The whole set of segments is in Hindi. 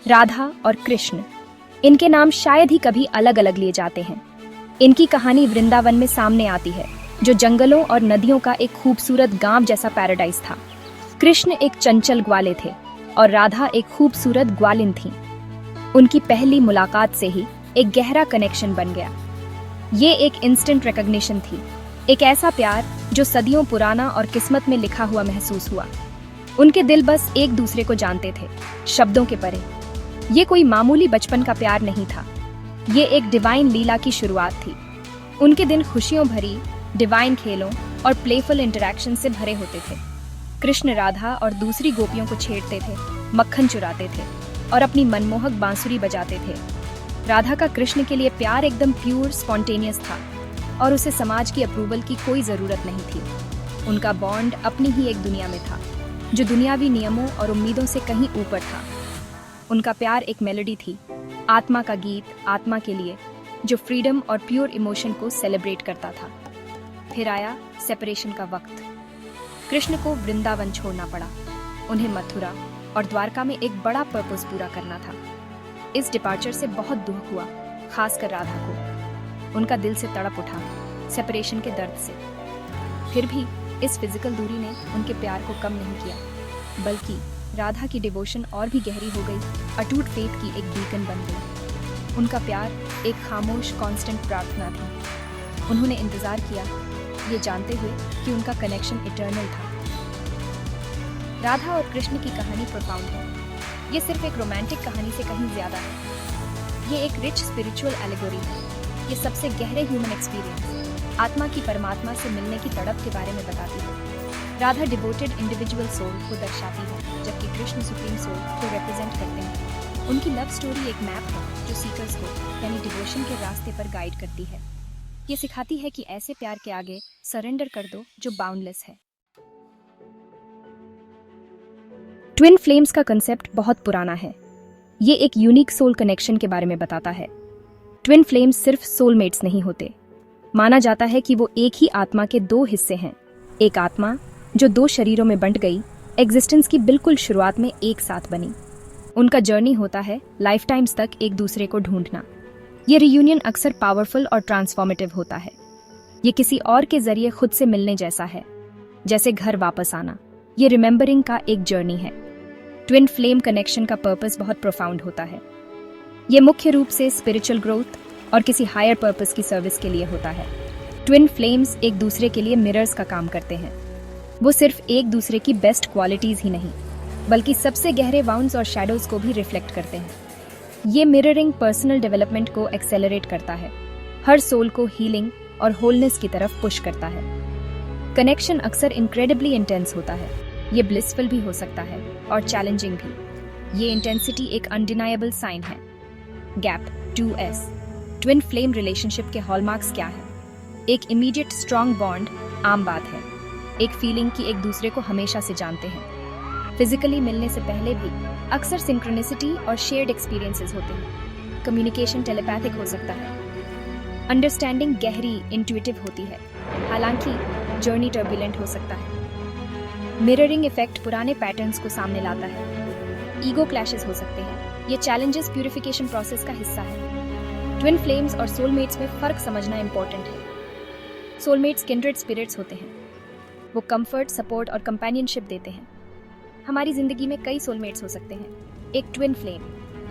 राधा और कृष्ण, इनके नाम शायद ही कभी अलग अलग लिए जाते हैं। इनकी कहानी वृंदावन में सामने आती है, जो जंगलों और नदियों का एक खूबसूरत गांव जैसा पैराडाइज था। कृष्ण एक चंचल ग्वाले थे और राधा एक खूबसूरत ग्वालिन थी। उनकी पहली मुलाकात से ही एक गहरा कनेक्शन बन गया। ये एक इंस्टेंट रिकॉग्निशन थी, एक ऐसा प्यार जो सदियों पुराना और किस्मत में लिखा हुआ महसूस हुआ। उनके दिल बस एक दूसरे को जानते थे, शब्दों के परे। ये कोई मामूली बचपन का प्यार नहीं था, ये एक डिवाइन लीला की शुरुआत थी। उनके दिन खुशियों भरी, डिवाइन खेलों और प्लेफुल इंटरैक्शन से भरे होते थे। कृष्ण राधा और दूसरी गोपियों को छेड़ते थे, मक्खन चुराते थे और अपनी मनमोहक बांसुरी बजाते थे। राधा का कृष्ण के लिए प्यार एकदम प्योर, स्पॉन्टेनियस था और उसे समाज की अप्रूवल की कोई जरूरत नहीं थी। उनका बॉन्ड अपनी ही एक दुनिया में था, जो दुनियावी नियमों और उम्मीदों से कहीं ऊपर था। उनका प्यार एक मेलोडी थी, आत्मा का गीत आत्मा के लिए, जो फ्रीडम और प्योर इमोशन को सेलिब्रेट करता था। फिर आया सेपरेशन का वक्त। कृष्ण को वृंदावन छोड़ना पड़ा। उन्हें मथुरा और द्वारका में एक बड़ा पर्पस पूरा करना था। इस डिपार्चर से बहुत दुख हुआ, खासकर राधा को। उनका दिल से तड़प उठा सेपरेशन के दर्द से। फिर भी इस फिजिकल दूरी ने उनके प्यार को कम नहीं किया, बल्कि राधा की डिवोशन और भी गहरी हो गई, अटूट फेथ की एक बीकन बन गई। उनका प्यार एक खामोश कांस्टेंट प्रार्थना थी। उन्होंने इंतजार किया, ये जानते हुए कि उनका कनेक्शन इटर्नल था। राधा और कृष्ण की कहानी प्रोफाउंड है। ये सिर्फ एक रोमांटिक कहानी से कहीं ज्यादा है। ये एक रिच स्पिरिचुअल एलिगोरी है। ये सबसे गहरे ह्यूमन एक्सपीरियंस, आत्मा की परमात्मा से मिलने की तड़प के बारे में बताती है। राधा डिवोटेड इंडिविजुअल सोल को दर्शाती है, जबकि कृष्ण सुप्रीम सोल को रिप्रेजेंट करते हैं। उनकी लव स्टोरी एक मैप है जो सीकर्स को यानी डिवोशन के रास्ते पर गाइड करती है। ये सिखाती है कि ऐसे प्यार के आगे सरेंडर कर दो जो बाउंडलेस है। ट्विन फ्लेम्स का कंसेप्ट बहुत पुराना है। ये एक यूनिक सोल कनेक्शन के बारे में बताता है। ट्विन फ्लेम्स सिर्फ सोलमेट्स नहीं होते। माना जाता है कि वो एक ही आत्मा के दो हिस्से हैं। एक आत्मा जो दो शरीरों में बंट गई, एग्जिस्टेंस की बिल्कुल शुरुआत में एक साथ बनी। उनका जर्नी होता है लाइफ टाइम्स तक एक दूसरे को ढूंढना। ये रियूनियन अक्सर पावरफुल और ट्रांसफॉर्मेटिव होता है। ये किसी और के जरिए खुद से मिलने जैसा है, जैसे घर वापस आना। ये रिमेंबरिंग का एक जर्नी है। ट्विन फ्लेम कनेक्शन का पर्पस बहुत प्रोफाउंड होता है। ये मुख्य रूप से स्पिरिचुअल ग्रोथ और किसी हायर पर्पस की सर्विस के लिए होता है। ट्विन फ्लेम्स एक दूसरे के लिए मिरर्स का काम करते हैं। वो सिर्फ एक दूसरे की बेस्ट क्वालिटीज ही नहीं, बल्कि सबसे गहरे वाउंड्स और शैडोज को भी रिफ्लेक्ट करते हैं। ये मिररिंग पर्सनल डेवलपमेंट को एक्सेलरेट करता है, हर सोल को हीलिंग और होलनेस की तरफ पुश करता है। कनेक्शन अक्सर इनक्रेडिबली इंटेंस होता है। ये ब्लिसफुल भी हो सकता है और चैलेंजिंग भी। ये इंटेंसिटी एक अनडिनाएबल साइन है। Gap 2S twin flame relationship के हॉलमार्क्स क्या है? एक इमीडिएट स्ट्रॉन्ग बॉन्ड आम बात है। एक फीलिंग कि एक दूसरे को हमेशा से जानते हैं। फिजिकली मिलने से पहले भी अक्सर सिंक्रोनिसिटी और शेयर्ड एक्सपीरियंसेस होते हैं। कम्युनिकेशन टेलीपैथिक हो सकता है। अंडरस्टैंडिंग गहरी, इंट्यूटिव होती है, हालांकि जर्नी टर्बुलेंट हो सकता है। मिररिंग इफेक्ट पुराने पैटर्न्स को सामने लाता है। ईगो क्लैशेस हो सकते हैं। ये चैलेंजेस प्यूरिफिकेशन प्रोसेस का हिस्सा है। ट्विन फ्लेम्स और सोलमेट्स में फर्क समझना इंपॉर्टेंट है। सोलमेट्स किंड्रेड स्पिरिट्स होते हैं। वो कंफर्ट, सपोर्ट और कंपेनियनशिप देते हैं। हमारी जिंदगी में कई सोलमेट्स हो सकते हैं। एक ट्विन फ्लेम,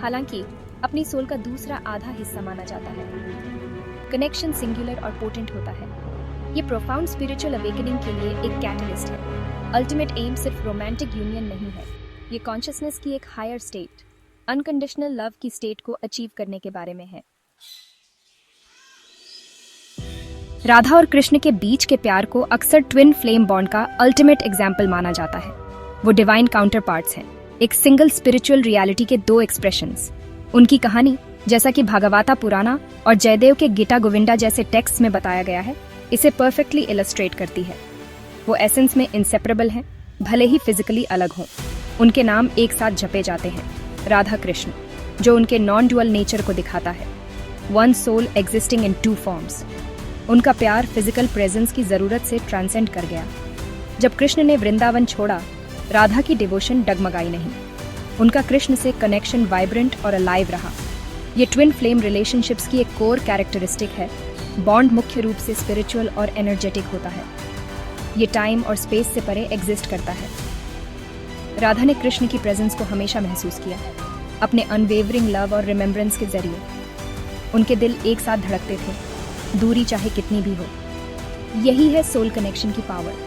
हालांकि अपनी सोल का दूसरा आधा हिस्सा माना जाता है। कनेक्शन सिंगुलर और पोटेंट होता है। ये प्रोफाउंड स्पिरिचुअल अवेकनिंग के लिए एक कैटलिस्ट है। अल्टीमेट एम सिर्फ रोमांटिक यूनियन नहीं है। ये कॉन्शियसनेस की एक हायर स्टेट, अनकंडीशनल लव की स्टेट को अचीव करने के बारे में है। राधा और कृष्ण के बीच के प्यार को अक्सर ट्विन फ्लेम बॉन्ड का अल्टीमेट एग्जाम्पल माना जाता है। वो डिवाइन काउंटर पार्ट्स हैं, एक सिंगल स्पिरिचुअल रियलिटी के दो एक्सप्रेशंस। उनकी कहानी, जैसा कि भागवता पुराना और जयदेव के गीता गोविंदा जैसे टेक्स्ट में बताया गया है, इसे परफेक्टली इलस्ट्रेट करती है। वो एसेंस में इंसेपरेबल हैं, भले ही फिजिकली अलग हों। उनके नाम एक साथ जपे जाते हैं, राधा कृष्ण, जो उनके नॉन ड्यूअल नेचर को दिखाता है। One soul existing in two forms. उनका प्यार फिजिकल प्रेजेंस की जरूरत से ट्रांसेंड कर गया। जब कृष्ण ने वृंदावन छोड़ा, राधा की डिवोशन डगमगाई नहीं। उनका कृष्ण से कनेक्शन वाइब्रेंट और अलाइव रहा। ये ट्विन फ्लेम रिलेशनशिप्स की एक कोर कैरेक्टरिस्टिक है। बॉन्ड मुख्य रूप से स्पिरिचुअल और एनर्जेटिक होता है। ये टाइम और स्पेस से परे एग्जिस्ट करता है। राधा ने कृष्ण की प्रेजेंस को हमेशा महसूस किया, अपने अनवेवरिंग लव और रिमेम्बरेंस के जरिए। उनके दिल एक साथ धड़कते थे, दूरी चाहे कितनी भी हो। यही है सोल कनेक्शन की पावर।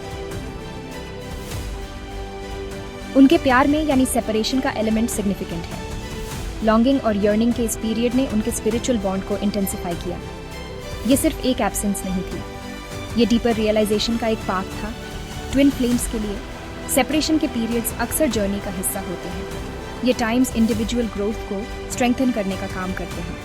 उनके प्यार में यानी सेपरेशन का एलिमेंट सिग्निफिकेंट है। लॉन्गिंग और यर्निंग के इस पीरियड ने उनके स्पिरिचुअल बॉन्ड को इंटेंसिफाई किया। ये सिर्फ एक एब्सेंस नहीं थी, ये डीपर रियलाइजेशन का एक पाथ था। ट्विन फ्लेम्स के लिए सेपरेशन के पीरियड्स अक्सर जर्नी का हिस्सा होते हैं। ये टाइम्स इंडिविजुअल ग्रोथ को स्ट्रेंथन करने का काम करते हैं।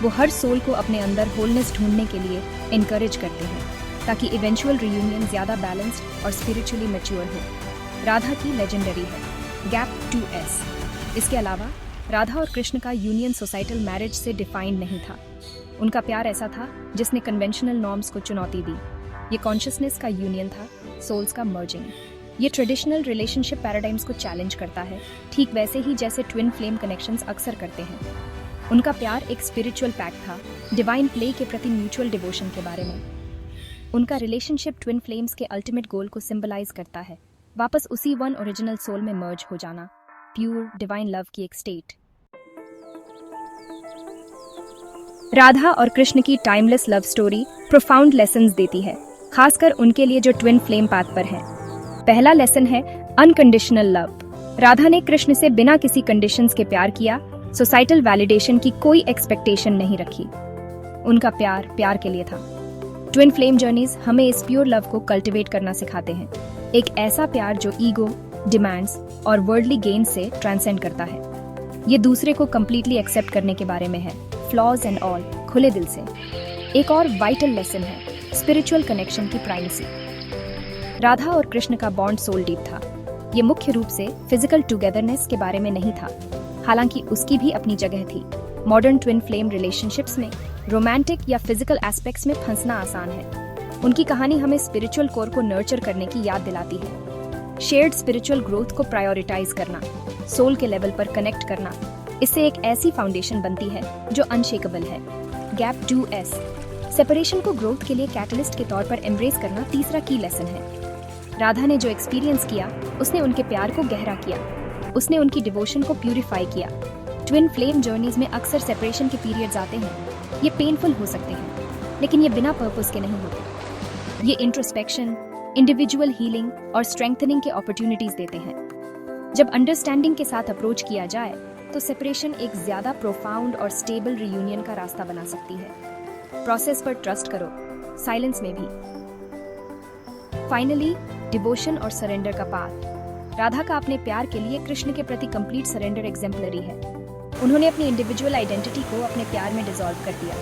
वो हर सोल को अपने अंदर होलनेस ढूंढने के लिए इनकरेज करते हैं, ताकि इवेंचुअल रियूनियन ज़्यादा बैलेंस्ड और स्पिरिचुअली मैच्योर हो। राधा की लेजेंडरी है गैप 2S। इसके अलावा राधा और कृष्ण का यूनियन सोसाइटल मैरिज से डिफाइंड नहीं था। उनका प्यार ऐसा था जिसने कन्वेंशनल नॉर्म्स को चुनौती दी। ये कॉन्शियसनेस का यूनियन था, सोल्स का मर्जिंग। ये ट्रेडिशनल रिलेशनशिप पैराडाइम्स को चैलेंज करता है, ठीक वैसे ही जैसे ट्विन फ्लेम कनेक्शंस अक्सर करते हैं। उनका प्यार एक स्पिरिचुअल पैक्ट था, डिवाइन प्ले के प्रति म्यूचुअल डिवोशन के बारे में। उनका रिलेशनशिप ट्विन फ्लेम्स के अल्टीमेट गोल को सिंबलाइज करता है, वापस उसी वन ओरिजिनल सोल में मर्ज हो जाना, प्योर डिवाइन लव की एक स्टेट। राधा और कृष्ण की timeless love story profound lessons देती है, खासकर उनके लिए जो ट्विन फ्लेम पाथ पर हैं। पहला लेसन है अनकंडीशनल लव। राधा ने कृष्ण से बिना किसी कंडीशंस के प्यार किया, सोसाइटल वैलिडेशन की कोई एक्सपेक्टेशन नहीं रखी। उनका प्यार प्यार के लिए था। ट्विन फ्लेम जर्नीज हमें इस प्योर लव को कल्टिवेट करना सिखाते हैं, एक ऐसा प्यार जो ईगो, डिमांड्स और वर्ल्डली गेन से ट्रांसेंड करता है। ये दूसरे को कंप्लीटली एक्सेप्ट करने के बारे में है, फ्लॉज एंड ऑल, खुले दिल से। एक और वाइटल लेसन है स्पिरिचुअल कनेक्शन की प्राइमेसी। राधा और कृष्ण का बॉन्ड सोल डीप था। ये मुख्य रूप से फिजिकल टुगेदरनेस के बारे में नहीं था, हालांकि उसकी भी अपनी जगह थी। मॉडर्न ट्विन फ्लेम रिलेशनशिप्स में रोमांटिक या फिजिकल एस्पेक्ट्स में फंसना आसान है। उनकी कहानी हमें स्पिरिचुअल कोर को नर्चर करने की याद दिलाती है। शेयर्ड स्पिरिचुअल ग्रोथ को प्रायोरिटाइज करना, सोल के लेवल पर कनेक्ट करना, इससे एक ऐसी फाउंडेशन बनती है जो अनशेकेबल है। गैप 2S सेपरेशन को ग्रोथ के लिए कैटलिस्ट के तौर पर एम्ब्रेस करना तीसरा की लेसन है। राधा ने जो एक्सपीरियंस किया, उसने उनके प्यार को गहरा किया, उसने उनकी डिवोशन को प्यूरिफाई किया। ट्विन फ्लेम जर्नीज में अक्सर सेपरेशन के पीरियड्स आते हैं। ये पेनफुल हो सकते हैं, लेकिन ये बिना पर्पस के नहीं होते। ये इंट्रोस्पेक्शन, इंडिविजुअल हीलिंग और स्ट्रेंथनिंग के अपॉर्चुनिटीज देते हैं। जब अंडरस्टैंडिंग के साथ अप्रोच किया जाए तो सेपरेशन एक ज्यादा प्रोफाउंड और स्टेबल रियूनियन का रास्ता बना सकती है। प्रोसेस पर ट्रस्ट करो, साइलेंस में भी। फाइनली, डिवोशन और सरेंडर का पाथ। राधा का अपने प्यार के लिए कृष्ण के प्रति कंप्लीट सरेंडर एग्जेम्पलरी है। उन्होंने अपनी इंडिविजुअल आइडेंटिटी को अपने प्यार में डिसॉल्व कर दिया।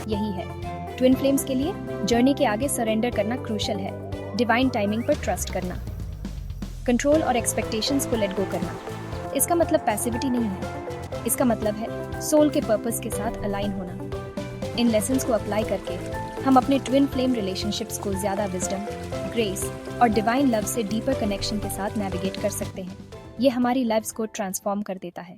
यही है ट्विन फ्लेम्स के लिए जर्नी के आगे सरेंडर करना क्रूशल है। डिवाइन टाइमिंग पर ट्रस्ट करना, कंट्रोल और एक्सपेक्टेशंस को लेट गो करना। इसका मतलब पैसिविटी नहीं है, इसका मतलब है सोल के पर्पस के साथ अलाइन होना। इन लेसन्स को अप्लाई करके हम अपने ट्विन फ्लेम रिलेशनशिप्स को ज्यादा विजडम, ग्रेस और डिवाइन लव से डीपर कनेक्शन के साथ नेविगेट कर सकते हैं। ये हमारी लाइव्स को ट्रांसफॉर्म कर देता है।